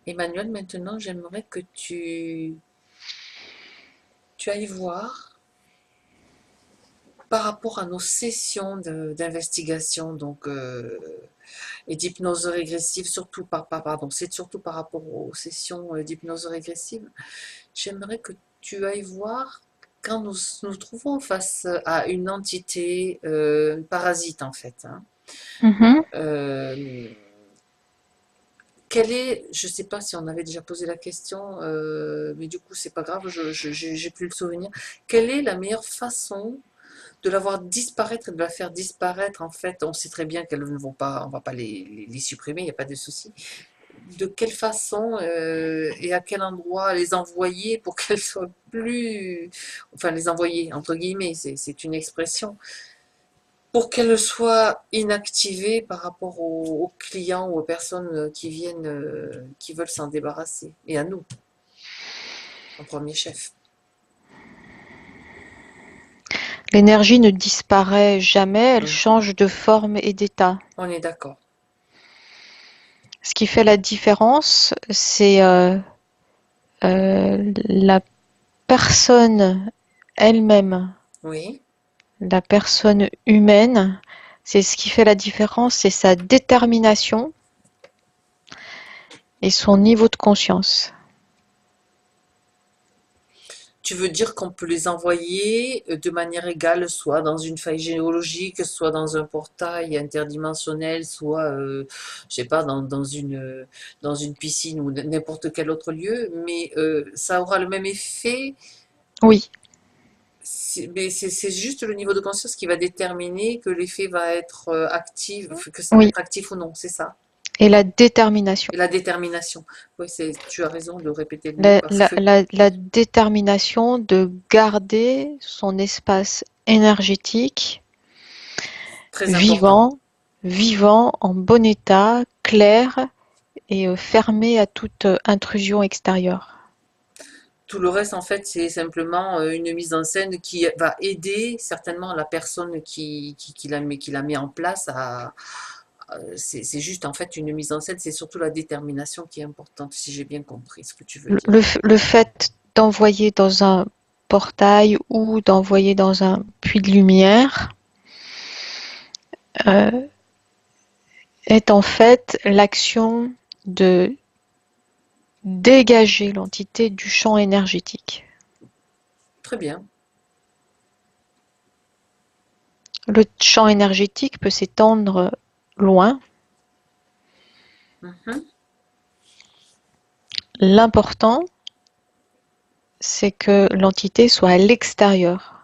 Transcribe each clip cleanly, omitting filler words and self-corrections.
Emmanuel, maintenant, j'aimerais que tu ailles voir par rapport à nos sessions d'investigation et d'hypnose régressive, pardon, c'est surtout par rapport aux sessions d'hypnose régressive. J'aimerais que tu ailles voir quand nous nous trouvons face à une entité parasite en fait. Hein. Mhm. Euh, je ne sais pas si on avait déjà posé la question, mais du coup c'est pas grave, j'ai plus le souvenir. Quelle est la meilleure façon de la voir disparaître et de la faire disparaître? En fait, on sait très bien qu'elles ne vont pas, on va pas les supprimer, il n'y a pas de souci. De quelle façon et à quel endroit les envoyer pour qu'elles soient plus, enfin les envoyer entre guillemets, c'est une expression, pour qu'elles soient inactivées par rapport aux clients ou aux personnes qui viennent, qui veulent s'en débarrasser, et à nous, en premier chef. L'énergie ne disparaît jamais, elle Mhm. change de forme et d'état. On est d'accord. Ce qui fait la différence, c'est la personne elle-même, Oui. la personne humaine. C'est ce qui fait la différence, c'est sa détermination et son niveau de conscience. Tu veux dire qu'on peut les envoyer de manière égale, soit dans une faille géologique, soit dans un portail interdimensionnel, soit, je sais pas, dans une piscine ou n'importe quel autre lieu, mais ça aura le même effet. Oui, Mais c'est juste le niveau de conscience qui va déterminer que l'effet va être actif, que ça va oui. être actif ou non, c'est ça. Et la détermination. Et la détermination. Oui, tu as raison de répéter le mot La, parce la, que la, la détermination de garder son espace énergétique très important. vivant, vivant, en bon état, clair et fermé à toute intrusion extérieure. Tout le reste, en fait, c'est simplement une mise en scène qui va aider certainement la personne qui la met en place c'est juste en fait une mise en scène, c'est surtout la détermination qui est importante, si j'ai bien compris ce que tu veux dire. Le fait d'envoyer dans un portail ou d'envoyer dans un puits de lumière euh, est en fait l'action de dégager l'entité du champ énergétique. Très bien. Le champ énergétique peut s'étendre loin. Mhm. L'important, c'est que l'entité soit à l'extérieur.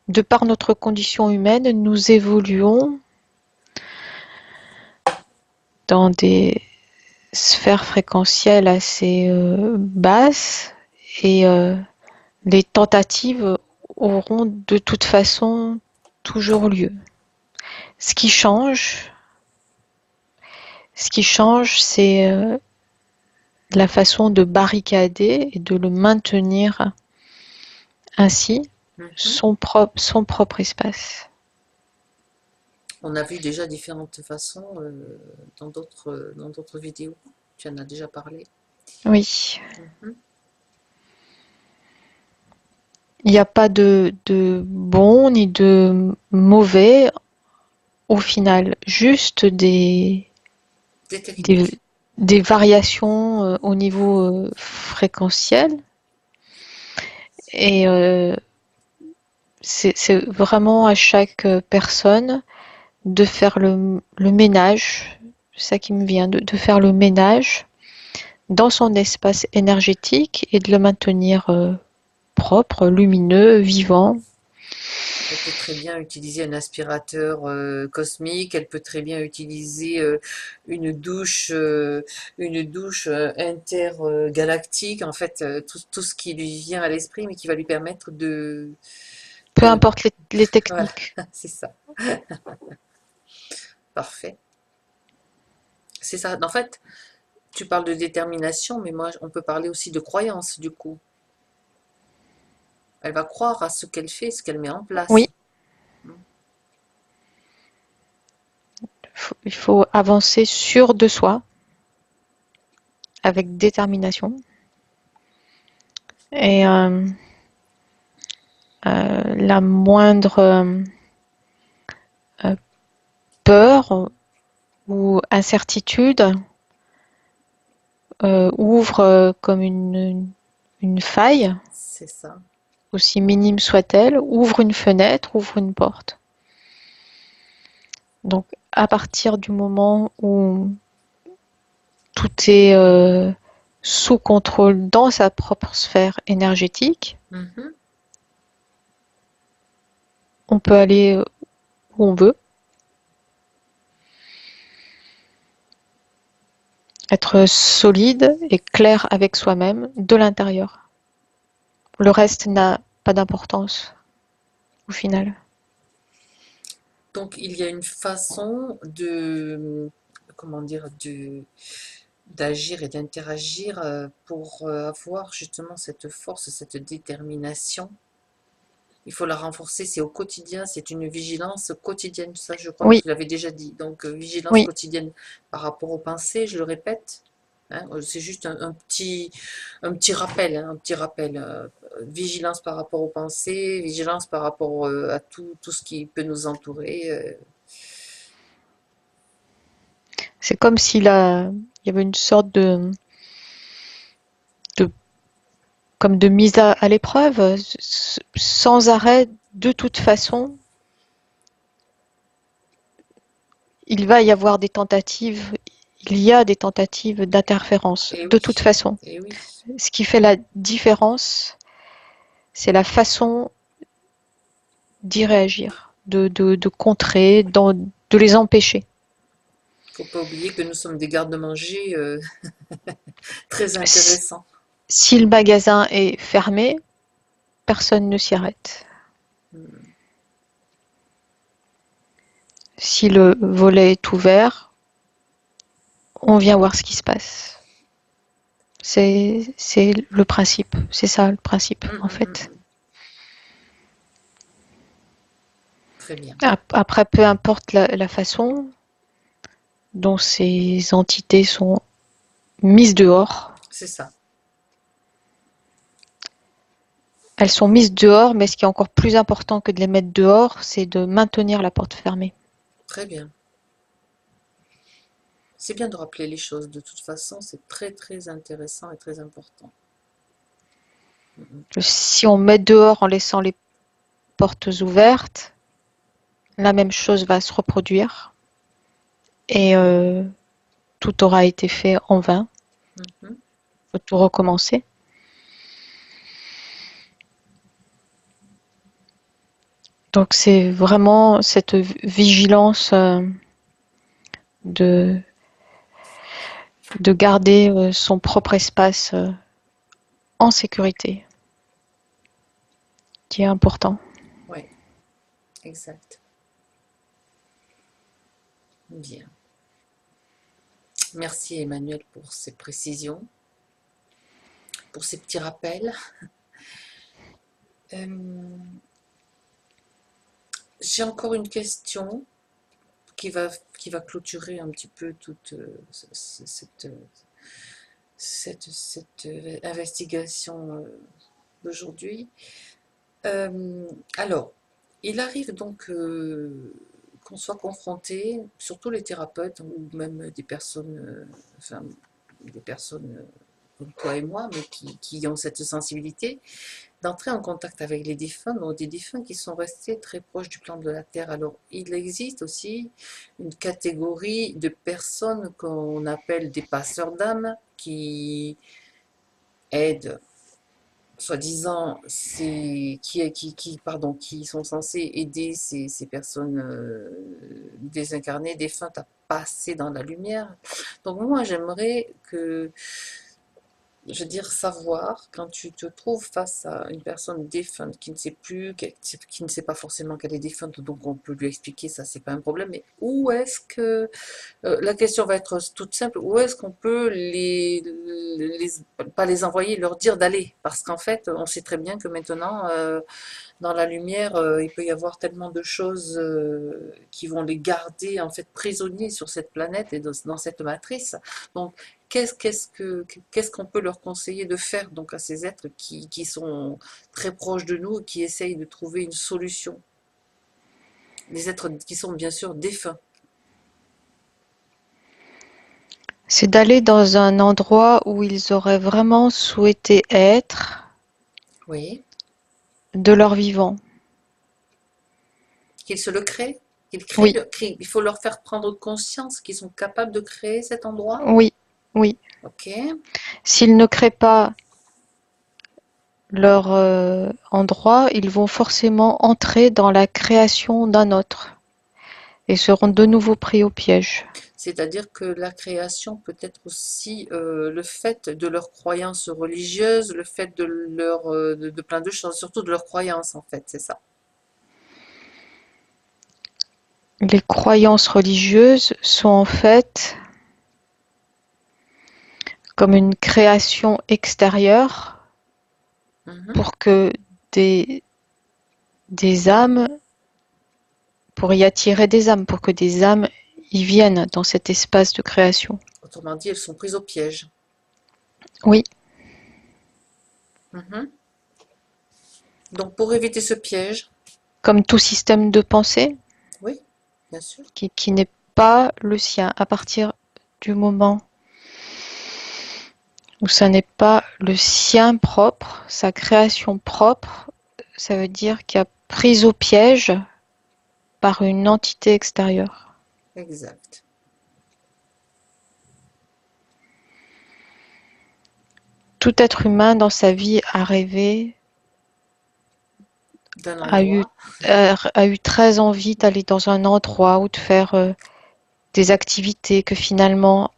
De par notre condition humaine, nous évoluons dans des sphères fréquentielles assez basses et les tentatives auront de toute façon toujours lieu. Ce qui change, c'est la façon de barricader et de le maintenir ainsi Mhm. son propre espace. On a vu déjà différentes façons dans d'autres vidéos. Tu en as déjà parlé. Oui, Mhm. il n'y a pas de bon ni de mauvais au final, juste Des des, techniques. des variations au niveau fréquentiel. Et c'est vraiment à chaque personne de faire le ménage, c'est ça qui me vient, de faire le ménage dans son espace énergétique et de le maintenir propre, lumineux, vivant. Elle peut très bien utiliser un aspirateur cosmique, elle peut très bien utiliser une douche intergalactique, en fait, tout ce qui lui vient à l'esprit, mais qui va lui permettre Peu de importe les voilà, techniques. c'est ça, parfait. C'est ça. En fait, tu parles de détermination, mais moi, on peut parler aussi de croyance, du coup. Elle va croire à ce qu'elle fait, ce qu'elle met en Oui, place. il faut avancer sûr de soi, avec détermination. Et la moindre euh, peur ou incertitude ouvre comme une faille, C'est ça. aussi minime soit-elle, ouvre une fenêtre, ouvre une porte. Donc à partir du moment où tout est sous contrôle dans sa propre sphère énergétique, Mhm. on peut aller où on veut, être solide et clair avec soi-même de l'intérieur. Le reste n'a pas d'importance au final. Donc, il y a une façon de, comment dire, d'agir et d'interagir pour avoir justement cette force, cette détermination. Il faut la renforcer, c'est au quotidien, c'est une vigilance quotidienne. Ça, je crois que Oui, tu l'avais déjà dit. Donc, vigilance oui, quotidienne par rapport aux pensées, je le répète. Hein, c'est juste un petit rappel, hein, un petit rappel. Vigilance par rapport aux pensées, vigilance par rapport à tout ce qui peut nous entourer. c'est comme s'il il y avait une sorte de comme de mise à l'épreuve, sans arrêt, de toute façon, il va y avoir des tentatives, il y a des tentatives d'interférence, Et de toute oui, façon. et oui, Ce qui fait la différence, c'est la façon d'y réagir, de contrer, de les empêcher. faut pas oublier que nous sommes des gardes-manger très intéressants. Si le magasin est fermé, personne ne s'y arrête. Hmm. Si le volet est ouvert, on vient voir ce qui se passe. C'est le principe. C'est ça le principe, Hmm, en hmm, hmm, fait. hmm. Très bien, Après, peu importe la façon dont ces entités sont mises dehors, c'est ça, elles sont mises dehors, mais ce qui est encore plus important que de les mettre dehors, c'est de maintenir la porte fermée. très bien. C'est bien de rappeler les choses, de toute façon, c'est très très intéressant et très important. Hmm, hmm. Si on met dehors en laissant les portes ouvertes, la même chose va se reproduire et tout aura été fait en vain. Mhm. Il faut tout recommencer. Donc c'est vraiment cette vigilance de, de garder son propre espace en sécurité qui est important. Ouais, exact. Bien. Merci Emmanuel pour ces précisions, pour ces petits rappels. Euh, j'ai encore une question qui va, qui va clôturer un petit peu toute cette investigation d'aujourd'hui. Alors, il arrive donc qu'on soit confronté, surtout les thérapeutes ou même des personnes, enfin, des personnes comme toi et moi, mais qui ont cette sensibilité, d'entrer en contact avec les défunts, donc des défunts qui sont restés très proches du plan de la Terre. Alors, il existe aussi une catégorie de personnes qu'on appelle des passeurs d'âme qui aident soi-disant, pardon, qui sont censés aider ces personnes désincarnées, défuntes à passer dans la lumière. Donc moi, j'aimerais que je veux dire, savoir, quand tu te trouves face à une personne défunte qui ne sait plus, qui ne sait pas forcément qu'elle est défunte, donc on peut lui expliquer, ça c'est pas un problème, mais où est-ce que, la question va être toute simple, où est-ce qu'on peut pas les envoyer, leur dire d'aller? Parce qu'en fait, on sait très bien que maintenant, dans la lumière, il peut y avoir tellement de choses qui vont les garder en fait prisonniers sur cette planète et dans cette matrice. Donc, qu'est-ce qu'on peut leur conseiller de faire donc à ces êtres qui sont très proches de nous et qui essayent de trouver une solution? Les êtres qui sont bien sûr défunts. C'est d'aller dans un endroit où ils auraient vraiment souhaité être Oui. de leur vivant. Qu'ils se le créent, Oui, il faut leur faire prendre conscience qu'ils sont capables de créer cet endroit. oui, oui. Ok, S'ils ne créent pas leur endroit, ils vont forcément entrer dans la création d'un autre et seront de nouveau pris au piège. c'est-à-dire que la création peut être aussi le fait de leurs croyances religieuses, le fait de plein de choses, surtout de leurs croyances en fait, c'est ça. Les croyances religieuses sont en fait comme une création extérieure Mhm. pour que des, des âmes, pour y attirer des âmes, pour que des âmes y viennent dans cet espace de création. Autrement dit, elles sont prises au piège. Oui, Mhm. Donc pour éviter ce piège, comme tout système de pensée oui, bien sûr, qui n'est pas le sien. À partir du moment où ça n'est pas le sien propre, sa création propre, ça veut dire qu'il y a prise au piège par une entité extérieure. exact. Tout être humain dans sa vie a rêvé, D'un a eu, endroit, a eu très envie d'aller dans un endroit ou de faire des activités que finalement,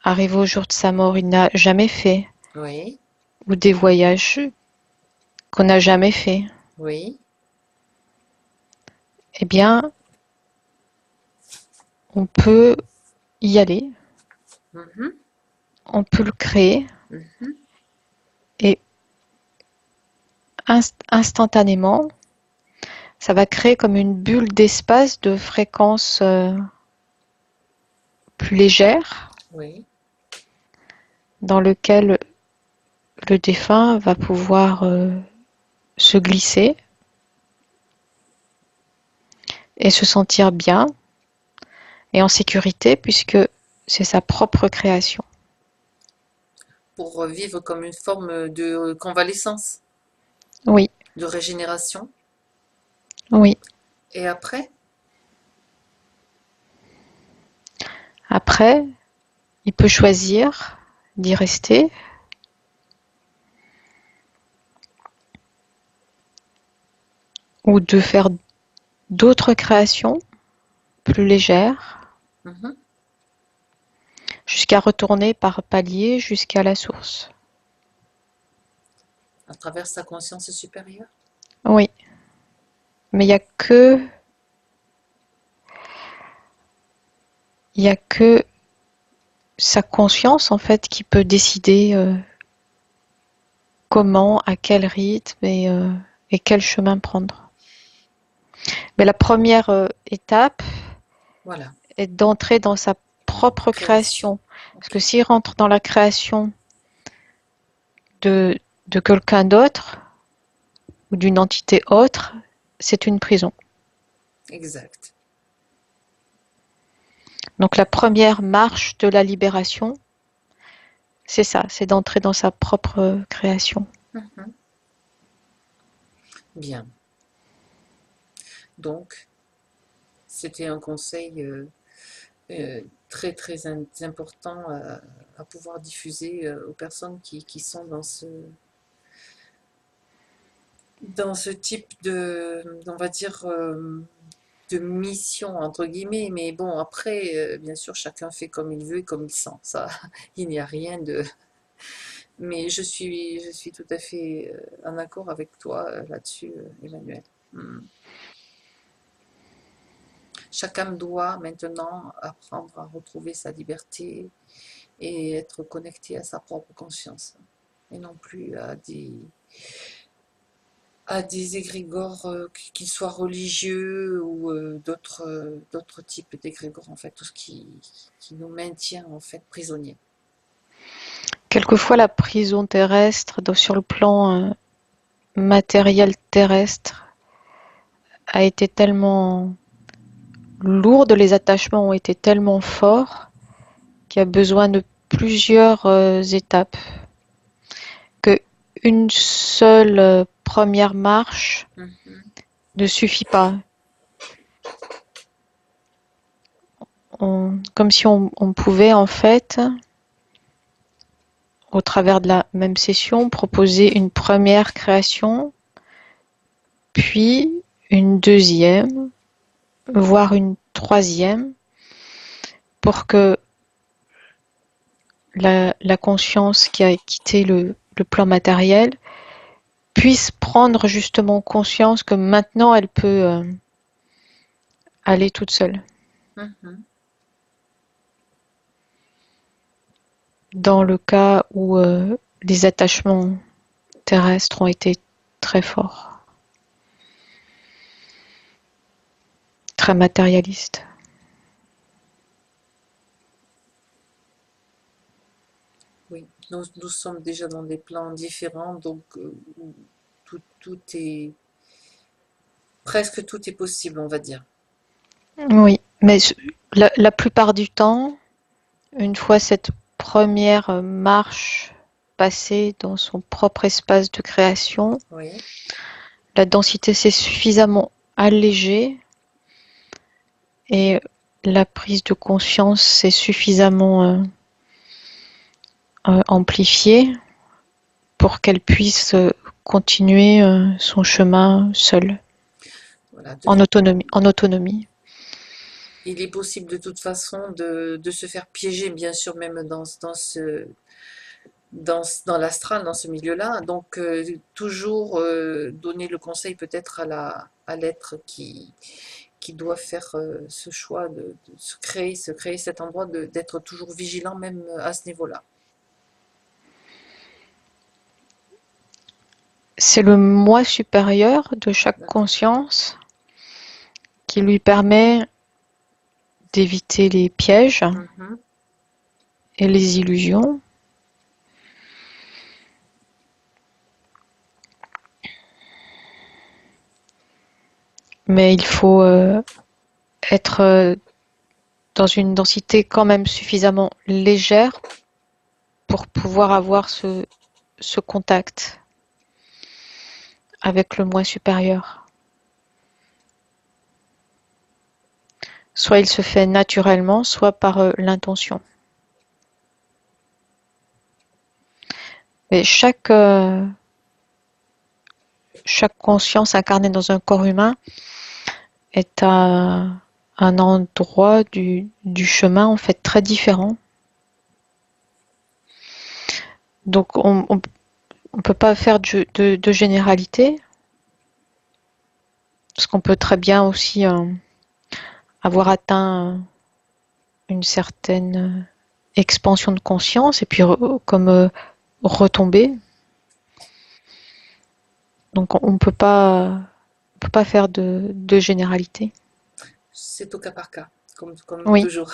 arrivé au jour de sa mort, il n'a jamais fait, oui, ou des voyages qu'on n'a jamais fait. oui, Eh bien, on peut y aller, mhm, on peut le créer mhm, et instantanément, ça va créer comme une bulle d'espace de fréquence plus légère oui, dans lequel le défunt va pouvoir se glisser et se sentir bien et en sécurité puisque c'est sa propre création. pour vivre comme une forme de convalescence, Oui, de régénération. oui. Et après, Après, il peut choisir d'y rester ou de faire d'autres créations plus légères mhm, jusqu'à retourner par palier jusqu'à la source. à travers sa conscience supérieure. Oui, mais il y a que sa conscience en fait qui peut décider comment, à quel rythme et quel chemin prendre. Mais la première étape Voilà, est d'entrer dans sa propre création. création. Parce que Ok, s'il rentre dans la création de, de quelqu'un d'autre ou d'une entité autre, c'est une prison. exact. Donc la première marche de la libération, c'est ça, c'est d'entrer dans sa propre création. Mhm. Bien. Donc, c'était un conseil très très important à pouvoir diffuser aux personnes qui sont dans ce type de, on va dire, de mission, entre guillemets. Mais bon, après, bien sûr, chacun fait comme il veut et comme il sent. Ça, il n'y a rien de... Mais je suis tout à fait en accord avec toi là-dessus, Emmanuel. Hmm. Chacun doit maintenant apprendre à retrouver sa liberté et être connecté à sa propre conscience et non plus à des égrégores, qu'ils soient religieux ou d'autres types d'égrégores, en fait, tout ce qui nous maintient en fait prisonniers. quelquefois la prison terrestre, sur le plan matériel terrestre, a été tellement lourde, les attachements ont été tellement forts qu'il y a besoin de plusieurs étapes, que une seule première marche Mhm. ne suffit pas. Comme si on pouvait en fait, au travers de la même session, proposer une première création, puis une deuxième, voire une troisième, pour que la conscience qui a quitté le plan matériel puisse prendre justement conscience que maintenant elle peut aller toute seule. Mhm. Dans le cas où les attachements terrestres ont été très forts, très matérialistes. Oui, nous sommes déjà dans des plans différents, donc où tout est, presque tout est possible, on va dire. Oui, mais la plupart du temps, une fois cette première marche passée dans son propre espace de création, Oui, la densité s'est suffisamment allégée et la prise de conscience s'est suffisamment amplifiée pour qu'elle puisse continuer son chemin seule, voilà. en autonomie, en autonomie. Il est possible de toute façon de se faire piéger, bien sûr, même dans l'astral, dans ce milieu-là. Donc, toujours donner le conseil peut-être à l'être qui doit faire ce choix de se créer cet endroit, d'être toujours vigilant, même à ce niveau-là. C'est le moi supérieur de chaque D'accord. conscience qui lui permet d'éviter les pièges Mhm. et les illusions. Mais il faut être dans une densité quand même suffisamment légère pour pouvoir avoir ce contact avec le moi supérieur. Soit il se fait naturellement, soit par l'intention. Mais chaque conscience incarnée dans un corps humain est à un endroit du chemin en fait très différent. Donc on peut pas faire de généralité, parce qu'on peut très bien aussi avoir atteint une certaine expansion de conscience et puis comme retomber. Donc on peut pas faire de généralité. C'est au cas par cas, comme Oui, toujours.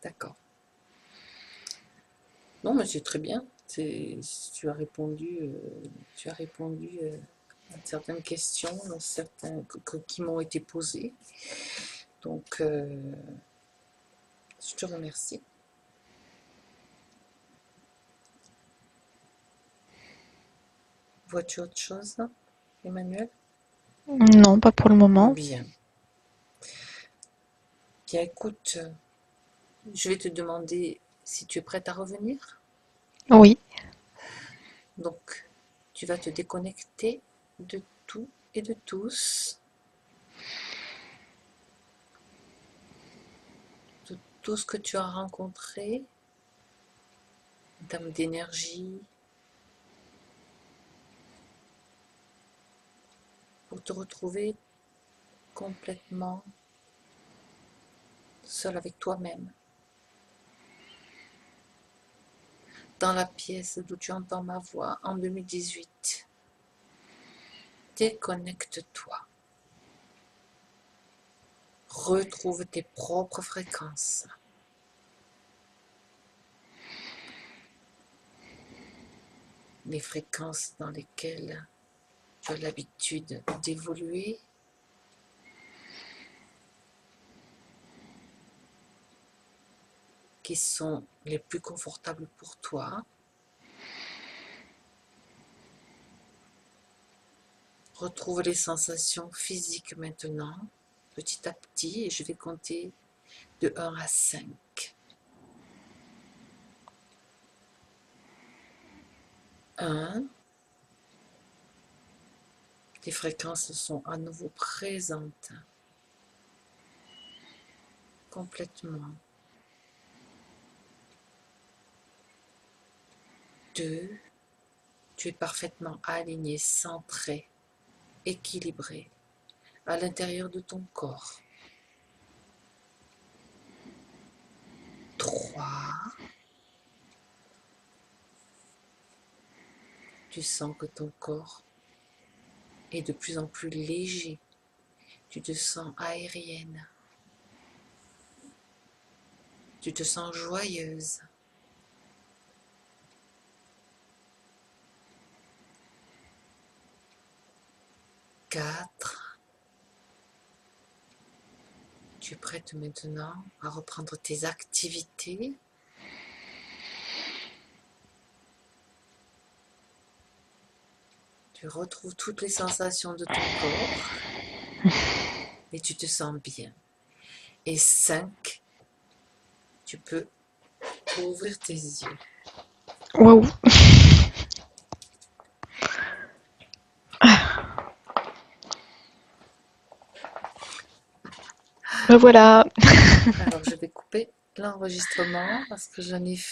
D'accord. Non, mais c'est très bien. Tu as répondu à certaines questions, certains qui m'ont été posées. Donc, je te remercie. Vois-tu autre chose, Emmanuel? non, pas pour le moment. Bien. Bien, écoute, je vais te demander si tu es prête à revenir. Oui, Donc, tu vas te déconnecter de tout et de tous, de tout ce que tu as rencontré, en termes d'énergie, pour te retrouver complètement seul avec toi-même, dans la pièce d'où tu entends ma voix en 2018. Déconnecte-toi. Retrouve tes propres fréquences. les fréquences dans lesquelles tu as l'habitude d'évoluer. Qui sont les plus confortables pour toi. Retrouve les sensations physiques maintenant, petit à petit, et je vais compter de 1 à 5. 1. Les fréquences sont à nouveau présentes, complètement. 2. Tu es parfaitement aligné, centré, équilibré à l'intérieur de ton corps. 3. Tu sens que ton corps est de plus en plus léger. Tu te sens aérienne. Tu te sens joyeuse. 4. Tu es prête maintenant à reprendre tes activités. Tu retrouves toutes les sensations de ton corps et tu te sens bien. Et 5. Tu peux ouvrir tes yeux. Waouh! Ben voilà. Alors je vais couper l'enregistrement parce que j'en ai